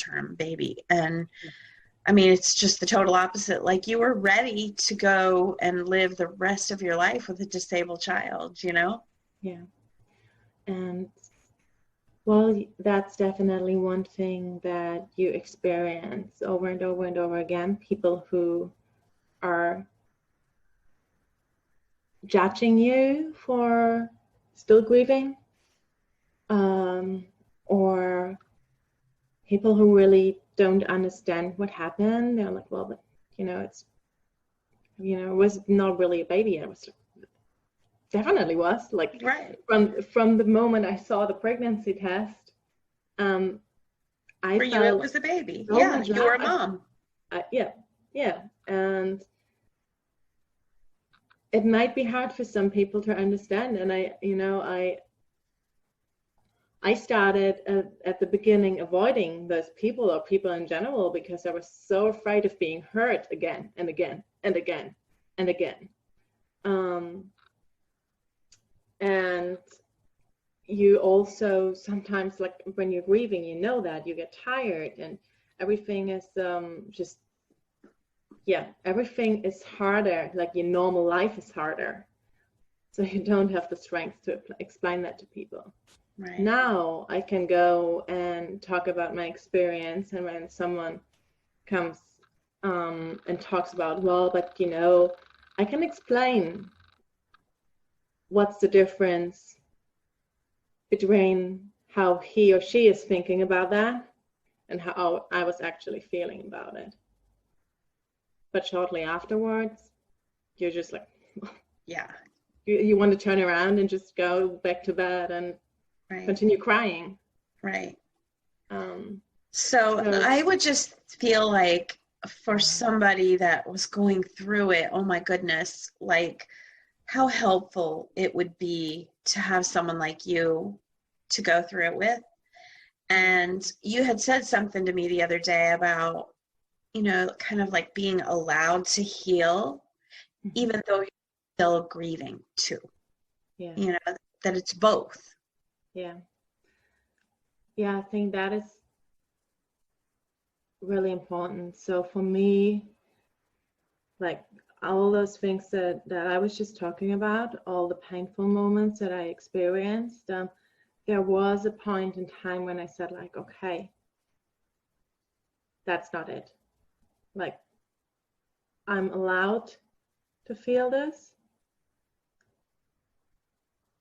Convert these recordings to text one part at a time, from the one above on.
term baby. And I mean, it's just the total opposite. Like, you were ready to go and live the rest of your life with a disabled child, you know? Yeah. And well, that's definitely one thing that you experience over and over and over again. People who are judging you for still grieving, or people who really don't understand what happened. They're like, well, but, it's, it was not really a baby. It was definitely was, like, Right. from the moment I saw the pregnancy test, I For you, it was a baby. so Yeah, much you were a love. mom. Yeah. And it might be hard for some people to understand. And I started at the beginning avoiding those people, or people in general, because I was so afraid of being hurt again and again and again and again. And you also sometimes, like, when you're grieving, that you get tired, and everything is everything is harder. Like, your normal life is harder, so you don't have the strength to explain that to people. Right. Now I can go and talk about my experience, and when someone comes and talks about, well, but I can explain what's the difference between how he or she is thinking about that and how I was actually feeling about it. But shortly afterwards, you're just like, yeah, you want to turn around and just go back to bed and continue crying. Right. So I would just feel like, for somebody that was going through it, oh my goodness, like, how helpful it would be to have someone like you to go through it with. And you had said something to me the other day about, kind of like being allowed to heal, even though you're still grieving too. Yeah. That it's both. Yeah. Yeah, I think that is really important. So for me, like, all those things that I was just talking about, all the painful moments that I experienced, there was a point in time when I said, like, okay, that's not it. Like, I'm allowed to feel this,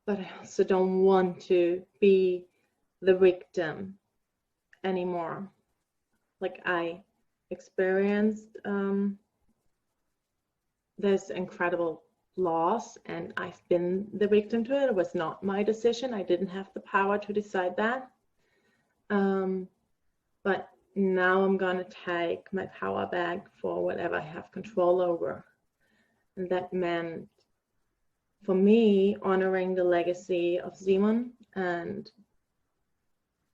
but I also don't want to be the victim anymore. Like, I experienced this incredible loss, and I've been the victim to it. It was not my decision. I didn't have the power to decide that. But now I'm gonna take my power back for whatever I have control over. And that meant, for me, honoring the legacy of Simon and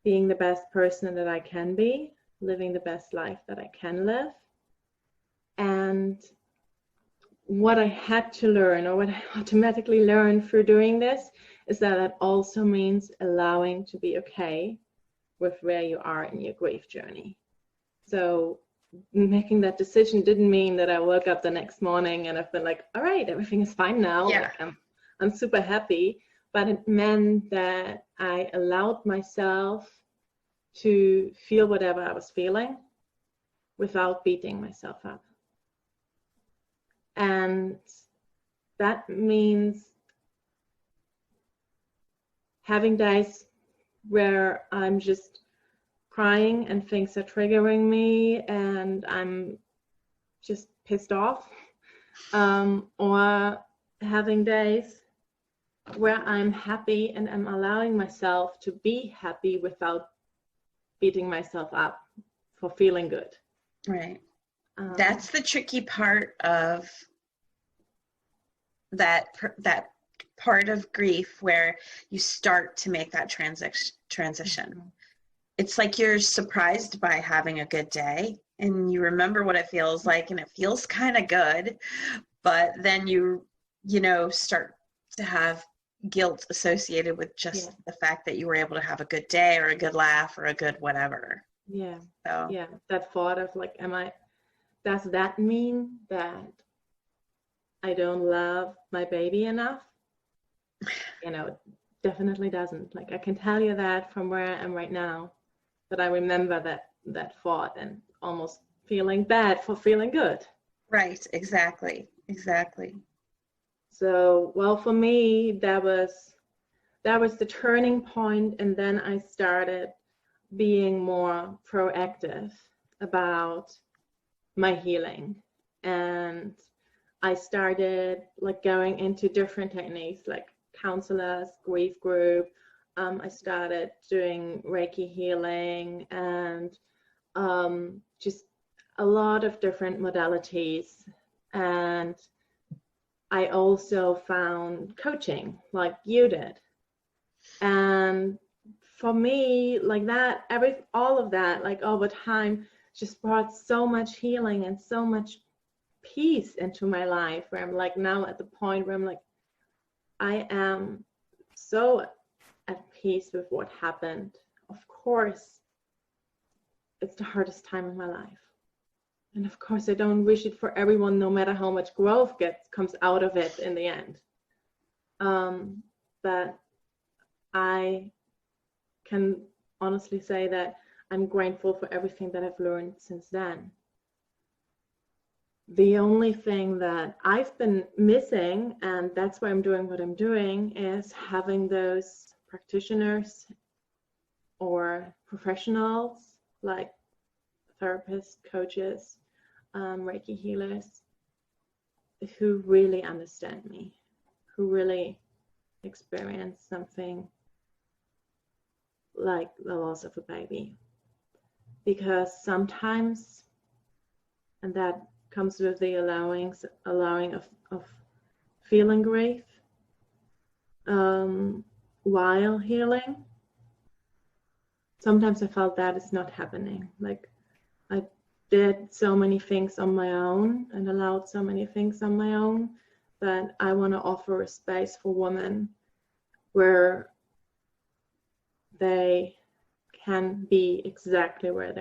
being the best person that I can be, living the best life that I can live. And what I had to learn, or what I automatically learned through doing this, is that it also means allowing to be okay with where you are in your grief journey. So making that decision didn't mean that I woke up the next morning and I've been like, all right, everything is fine now. Yeah. Like, I'm super happy. But it meant that I allowed myself to feel whatever I was feeling without beating myself up. And that means having days where I'm just crying and things are triggering me and I'm just pissed off, or having days where I'm happy and I'm allowing myself to be happy without beating myself up for feeling good. Right. That's the tricky part of that part of grief, where you start to make that transition. Mm-hmm. It's like you're surprised by having a good day and you remember what it feels like and it feels kind of good, but then you start to have guilt associated with just the fact that you were able to have a good day or a good laugh or a good whatever. Yeah. So Yeah. That thought of like, does that mean that I don't love my baby enough? It definitely doesn't. Like, I can tell you that from where I am right now, that I remember that thought and almost feeling bad for feeling good. right, exactly. So, well, for me, that was the turning point, and then I started being more proactive about my healing, and I started like going into different techniques like counselors, grief group. I started doing Reiki healing and just a lot of different modalities. And I also found coaching like you did. And for me, like that, all of that, like over time, just brought so much healing and so much peace into my life, where I'm like now at the point where I'm like, I am so at peace with what happened. Of course, it's the hardest time in my life. And of course, I don't wish it for everyone, no matter how much growth comes out of it in the end. But I can honestly say that I'm grateful for everything that I've learned since then. The only thing that I've been missing, and that's why I'm doing what I'm doing, is having those practitioners or professionals like therapists, coaches, Reiki healers, who really understand me, who really experience something like the loss of a baby. Because sometimes, and that comes with the allowing of feeling grief while healing. Sometimes I felt that is not happening. Like, I did so many things on my own and allowed so many things on my own, that I want to offer a space for women where they can be exactly where they're